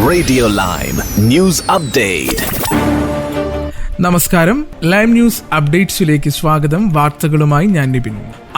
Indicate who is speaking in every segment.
Speaker 1: Radio Lime News Update.
Speaker 2: നമസ്കാരം, lime news അപ്ഡേറ്റ്സിലേക്ക് സ്വാഗതം. വാർത്തകളുമായി ഞാൻ നിബിൻ.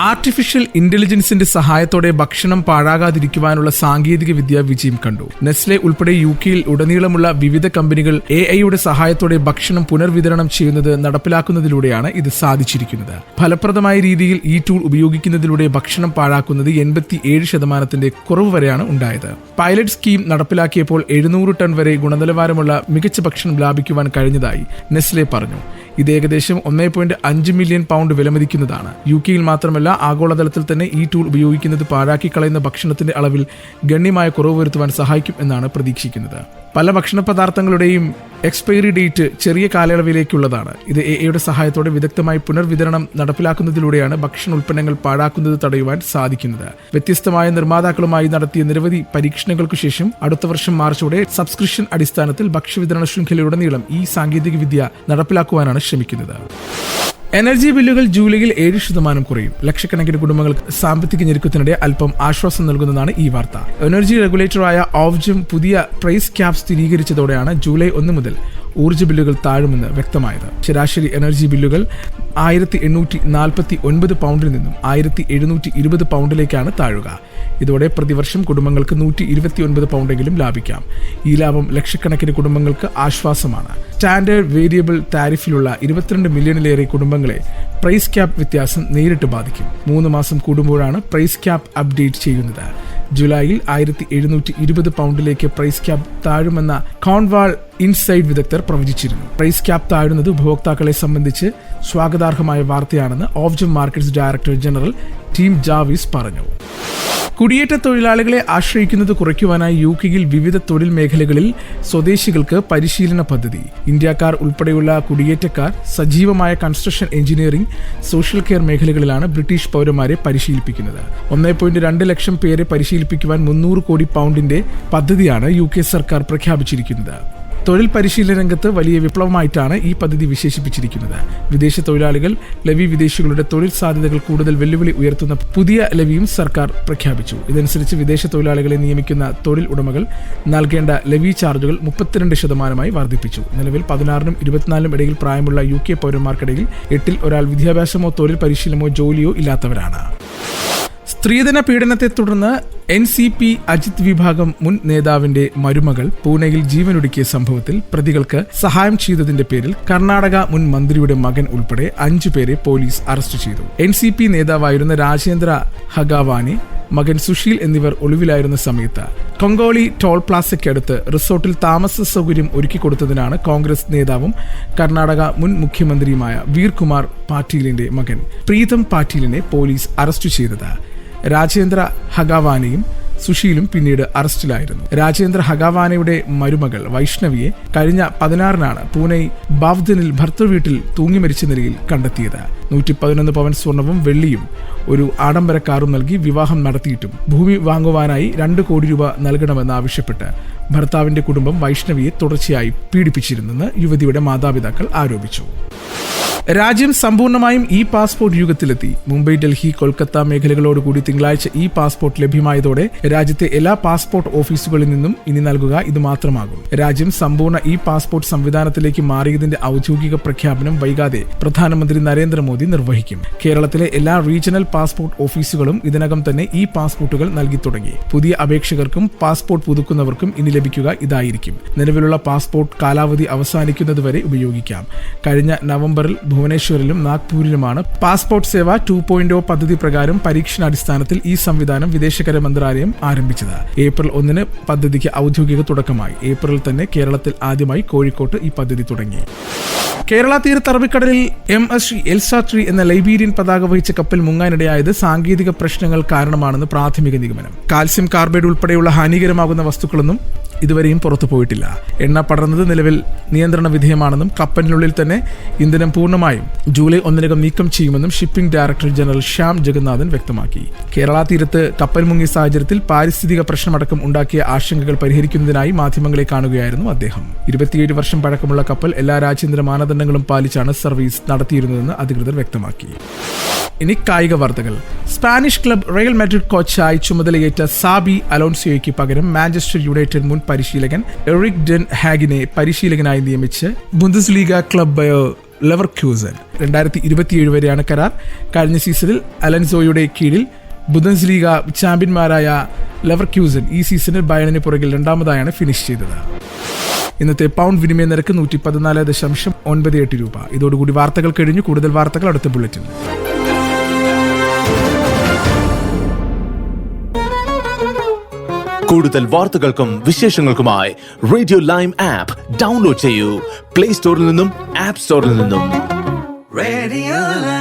Speaker 2: ആർട്ടിഫിഷ്യൽ ഇന്റലിജൻസിന്റെ സഹായത്തോടെ ഭക്ഷണം പാഴാകാതിരിക്കുവാനുള്ള സാങ്കേതിക വിദ്യ വിജയം കണ്ടു. നെസ്ലെ ഉൾപ്പെടെ യുകെയിൽ ഉടനീളമുള്ള വിവിധ കമ്പനികൾ AI സഹായത്തോടെ ഭക്ഷണം പുനർവിതരണം ചെയ്യുന്നത് നടപ്പിലാക്കുന്നതിലൂടെയാണ് ഇത് സാധിച്ചിരിക്കുന്നത്. ഫലപ്രദമായ രീതിയിൽ ഈ ടൂൾ ഉപയോഗിക്കുന്നതിലൂടെ ഭക്ഷണം പാഴാക്കുന്നത് 87% കുറവ് വരെയാണ് ഉണ്ടായത്. പൈലറ്റ് സ്കീം നടപ്പിലാക്കിയപ്പോൾ 700 ടൺ വരെ ഗുണനിലവാരമുള്ള മികച്ച ഭക്ഷണം ലാഭിക്കുവാൻ കഴിഞ്ഞതായി നെസ്ലെ പറഞ്ഞു. ഇത് ഏകദേശം 1.5 മില്യൺ പൗണ്ട് വിലമതിക്കുന്നതാണ്. യുകെയിൽ മാത്രമല്ല, ആഗോളതലത്തിൽ തന്നെ ഈ ടൂൾ ഉപയോഗിക്കുന്നത് പാഴാക്കി കളയുന്ന ഭക്ഷണത്തിന്റെ അളവിൽ ഗണ്യമായ കുറവ് വരുത്തുവാൻ സഹായിക്കും എന്നാണ് പ്രതീക്ഷിക്കുന്നത്. പല ഭക്ഷണ പദാർത്ഥങ്ങളുടെയും എക്സ്പയറി ഡേറ്റ് ചെറിയ കാലയളവിലേക്കുള്ളതാണ്. ഇത് AI സഹായത്തോടെ വിദഗ്ധമായി പുനർവിതരണം നടപ്പിലാക്കുന്നതിലൂടെയാണ് ഭക്ഷണ ഉൽപ്പന്നങ്ങൾ പാഴാക്കുന്നത് തടയുവാൻ സാധിക്കുന്നത്. വ്യത്യസ്തമായ നിർമ്മാതാക്കളുമായി നടത്തിയ നിരവധി പരീക്ഷണങ്ങൾക്കു ശേഷം അടുത്ത വർഷം മാർച്ചോടെ സബ്സ്ക്രിപ്ഷൻ അടിസ്ഥാനത്തിൽ ഭക്ഷ്യവിതരണ ശൃംഖലയുടനീളം ഈ സാങ്കേതിക വിദ്യ നടപ്പിലാക്കുവാനാണ് ശ്രമിക്കുന്നത്. എനർജി ബില്ലുകൾ ജൂലൈയിൽ 7% കുറയും. ലക്ഷക്കണക്കിന് കുടുംബങ്ങൾക്ക് സാമ്പത്തിക ഞെരുക്കത്തിനിടെ അല്പം ആശ്വാസം നൽകുന്നതാണ് ഈ വാർത്ത. എനർജി റെഗുലേറ്ററായ ഓഫ്ജം പുതിയ പ്രൈസ് ക്യാപ് സ്ഥിരീകരിച്ചതോടെയാണ് ജൂലൈ 1 മുതൽ ഊർജ്ജ ബില്ലുകൾ താഴുമെന്ന് വ്യക്തമായത്. ശരാശരി എനർജി ബില്ലുകൾ 1849 പൗണ്ടിൽ നിന്നും 1720 പൗണ്ടിലേക്കാണ് താഴുക. ഇതോടെ പ്രതിവർഷം കുടുംബങ്ങൾക്ക് 129 പൗണ്ടെങ്കിലും ലാഭിക്കാം. ഈ ലാഭം ലക്ഷക്കണക്കിന് കുടുംബങ്ങൾക്ക് ആശ്വാസമാണ്. സ്റ്റാൻഡേർഡ് വേരിയബിൾ താരിഫിലുള്ള 22 മില്യണിലേറെ കുടുംബങ്ങളെ പ്രൈസ് ക്യാപ് വ്യത്യാസം നേരിട്ട് ബാധിക്കും. 3 മാസം കൂടുമ്പോഴാണ് പ്രൈസ് ക്യാപ് അപ്ഡേറ്റ് ചെയ്യുന്നത്. ജൂലൈയിൽ 1720 പൗണ്ടിലേക്ക് പ്രൈസ് ക്യാപ് താഴുമെന്ന കോൺവാൾ ഇൻസൈഡ് വിദഗ്ധർ പ്രവചിച്ചിരുന്നു. പ്രൈസ് ക്യാപ് താഴുന്നത് ഉപഭോക്താക്കളെ സംബന്ധിച്ച് സ്വാഗതാർഹമായ വാർത്തയാണെന്ന് ഓഫ്ജം മാർക്കറ്റ്സ് ഡയറക്ടർ ജനറൽ ടീം ജാവിസ് പറഞ്ഞു. കുടിയേറ്റ തൊഴിലാളികളെ ആശ്രയിക്കുന്നത് കുറയ്ക്കുവാനായി യുകെയിൽ വിവിധ തൊഴിൽ മേഖലകളിൽ സ്വദേശികൾക്ക് പരിശീലന പദ്ധതി. ഇന്ത്യക്കാർ ഉൾപ്പെടെയുള്ള കുടിയേറ്റക്കാർ സജീവമായ കൺസ്ട്രക്ഷൻ, എഞ്ചിനീയറിംഗ്, സോഷ്യൽ കെയർ മേഖലകളിലാണ് ബ്രിട്ടീഷ് പൗരന്മാരെ പരിശീലിപ്പിക്കുന്നത്. 1.2 ലക്ഷം പേരെ പരിശീലിപ്പിക്കുവാൻ 300 കോടി പൗണ്ടിന്റെ പദ്ധതിയാണ് UK സർക്കാർ പ്രഖ്യാപിച്ചിരിക്കുന്നത്. തൊഴിൽ പരിശീലന രംഗത്ത് വലിയ വിപ്ലവമായിട്ടാണ് ഈ പദ്ധതി വിശേഷിപ്പിച്ചിരിക്കുന്നത്. വിദേശ തൊഴിലാളികൾ ലവി വിദേശികളുടെ തൊഴിൽ സാധ്യതകൾ കൂടുതൽ വെല്ലുവിളി ഉയർത്തുന്ന പുതിയ ലവിയും സർക്കാർ പ്രഖ്യാപിച്ചു. ഇതനുസരിച്ച് വിദേശ തൊഴിലാളികളെ നിയമിക്കുന്ന തൊഴിൽ ഉടമകൾ നൽകേണ്ട ലവി ചാർജുകൾ 32% വർദ്ധിപ്പിച്ചു. നിലവിൽ 16-നും 24-നും ഇടയിൽ പ്രായമുള്ള UK പൗരന്മാർക്കിടയിൽ 8-ൽ ഒരാൾ വിദ്യാഭ്യാസമോ തൊഴിൽ പരിശീലനമോ ജോലിയോ ഇല്ലാത്തവരാണ്. സ്ത്രീധന പീഡനത്തെ തുടർന്ന് NCP അജിത് വിഭാഗം മുൻ നേതാവിന്റെ മരുമകൾ പൂനെയിൽ ജീവനൊടുക്കിയ സംഭവത്തിൽ പ്രതികൾക്ക് സഹായം ചെയ്തതിന്റെ പേരിൽ കർണാടക മുൻ മന്ത്രിയുടെ മകൻ ഉൾപ്പെടെ 5 പേരെ പോലീസ് അറസ്റ്റ് ചെയ്തു. NCP നേതാവായിരുന്ന രാജേന്ദ്ര ഹഗാവാനി, മകൻ സുശീൽ എന്നിവർ ഒളിവിലായിരുന്ന സമയത്ത് കൊങ്കോളി ടോൾ പ്ലാസയ്ക്കടുത്ത് റിസോർട്ടിൽ താമസ സൗകര്യം ഒരുക്കിക്കൊടുത്തതിനാണ് കോൺഗ്രസ് നേതാവും കർണാടക മുൻ മുഖ്യമന്ത്രിയുമായ വീർകുമാർ പാട്ടീലിന്റെ മകൻ പ്രീതം പാട്ടീലിനെ പോലീസ് അറസ്റ്റ് ചെയ്തത്. രാജേന്ദ്ര ഹഗാവാനയും സുശീലും പിന്നീട് അറസ്റ്റിലായിരുന്നു. രാജേന്ദ്ര ഹഗാവാനയുടെ മരുമകൾ വൈഷ്ണവിയെ കഴിഞ്ഞ 16-നാണ് പൂനെ ബാവ്ദനിൽ ഭർത്തൃവീട്ടിൽ തൂങ്ങി മരിച്ച നിലയിൽ കണ്ടെത്തിയത്. 111 പവൻ സ്വർണവും വെള്ളിയും ഒരു ആഡംബര കാറും നൽകി വിവാഹം നടത്തിയിട്ടും ഭൂമി വാങ്ങുവാനായി 2 കോടി രൂപ നൽകണമെന്നാവശ്യപ്പെട്ട് ഭർത്താവിന്റെ കുടുംബം വൈഷ്ണവിയെ തുടർച്ചയായി പീഡിപ്പിച്ചിരുന്നെന്ന് യുവതിയുടെ മാതാപിതാക്കൾ ആരോപിച്ചു. രാജ്യം സമ്പൂർണ്ണമായും ഇ പാസ്പോർട്ട് യുഗത്തിലെത്തി. മുംബൈ, ഡൽഹി, കൊൽക്കത്ത മേഖലകളോടുകൂടി തിങ്കളാഴ്ച ഇ പാസ്പോർട്ട് ലഭ്യമായതോടെ രാജ്യത്തെ എല്ലാ പാസ്പോർട്ട് ഓഫീസുകളിൽ നിന്നും ഇനി നൽകുക ഇത് മാത്രമാകും. രാജ്യം സമ്പൂർണ്ണ ഇ പാസ്പോർട്ട് സംവിധാനത്തിലേക്ക് മാറിയതിന്റെ ഔദ്യോഗിക പ്രഖ്യാപനം വൈകാതെ പ്രധാനമന്ത്രി നരേന്ദ്രമോദി നിർവഹിക്കും. കേരളത്തിലെ എല്ലാ റീജിയണൽ പാസ്പോർട്ട് ഓഫീസുകളും ഇതിനകം തന്നെ ഇ പാസ്പോർട്ടുകൾ നൽകി തുടങ്ങി. പുതിയ അപേക്ഷകർക്കും പാസ്പോർട്ട് പുതുക്കുന്നവർക്കും ഇനി ലഭിക്കുക ഇതായിരിക്കും. നിലവിലുള്ള പാസ്പോർട്ട് കാലാവധി അവസാനിക്കുന്നതുവരെ ഉപയോഗിക്കാം. കഴിഞ്ഞ നവംബറിൽ ഭുവനേശ്വറിലും നാഗ്പൂരിലുമാണ് പാസ്പോർട്ട് സേവ 2.0 പദ്ധതി പ്രകാരം പരീക്ഷണാടിസ്ഥാനത്തിൽ ഈ സംവിധാനം വിദേശകാര്യ മന്ത്രാലയം ആരംഭിച്ചത്. ഏപ്രിൽ 1-ന് പദ്ധതിക്ക് ഔദ്യോഗിക തുടക്കമായി. ഏപ്രിലിൽ തന്നെ കേരളത്തിൽ ആദ്യമായി കോഴിക്കോട്ട് ഈ പദ്ധതി തുടങ്ങി. കേരള തീരത്ത് അറബിക്കടലിൽ MSC എൽസാട്രി എന്ന ലൈബീരിയൻ പതാക വഹിച്ച കപ്പൽ മുങ്ങാനിടയായത് സാങ്കേതിക പ്രശ്നങ്ങൾ കാരണമാണെന്ന് പ്രാഥമിക നിഗമനം. കാൽസ്യം കാർബൈഡ് ഉൾപ്പെടെയുള്ള ഹാനികരമാകുന്ന വസ്തുക്കളൊന്നും ഇതുവരെയും പുറത്തു പോയിട്ടില്ല. എണ്ണ പടർന്നത് നിലവിൽ നിയന്ത്രണ വിധേയമാണെന്നും കപ്പലിനുള്ളിൽ തന്നെ ഇന്ധനം പൂർണ്ണമായും ജൂലൈ 1-നകം നീക്കം ചെയ്യുമെന്നും shipping director general Shyam Jagannathan വ്യക്തമാക്കി. കേരള തീരത്ത് കപ്പൽ മുങ്ങിയ സാഹചര്യത്തിൽ പാരിസ്ഥിതിക പ്രശ്നമടക്കം ഉണ്ടാക്കിയ ആശങ്കകൾ പരിഹരിക്കുന്നതിനായി മാധ്യമങ്ങളെ കാണുകയായിരുന്നു അദ്ദേഹം. 27 വർഷം പഴക്കമുള്ള കപ്പൽ എല്ലാ രാജ്യാന്തര മാനദണ്ഡങ്ങളും പാലിച്ചാണ് സർവീസ് നടത്തിയിരുന്നതെന്ന് അധികൃതർ വ്യക്തമാക്കി. ഇനി കായിക വാർത്തകൾ. സ്പാനിഷ് ക്ലബ് റയൽ മാഡ്രിഡ് കോച്ചായി ചുമതലയേറ്റ സാബി അലോൺസിയോയ്ക്ക് പകരം മാഞ്ചസ്റ്റർ യുണൈറ്റഡ് മുൻ പരിശീലകൻ എറിക് ഡെൻ ഹാഗിനെ പരിശീലകനായി നിയമിച്ച് ബുണ്ടസ്ലീഗ ക്ലബ് ലെവർക്യൂസൻ. 2027 വരെയാണ് കരാർ. കഴിഞ്ഞ സീസണിൽ അലൻസോയുടെ കീഴിൽ ബുണ്ടസ്ലീഗ ചാമ്പ്യന്മാരായ ലെവർക്യൂസൻ ഈ സീസണിൽ ബയണിന് പുറകിൽ രണ്ടാമതായാണ് ഫിനിഷ് ചെയ്തത്. ഇന്നത്തെ പൗണ്ട് വിനിമയ നിരക്ക് 114.98 രൂപ. ഇതോടുകൂടി വാർത്തകൾ കഴിഞ്ഞു. കൂടുതൽ വാർത്തകൾ അടുത്ത ബുള്ളറ്റിൻ.
Speaker 1: കൂടുതൽ വാർത്തകൾക്കും വിശേഷങ്ങൾക്കുമായി റേഡിയോ ലൈം ആപ്പ് ഡൗൺലോഡ് ചെയ്യൂ. പ്ലേ സ്റ്റോറിൽ നിന്നും ആപ്പ് സ്റ്റോറിൽ നിന്നും.
Speaker 3: Radio Lime.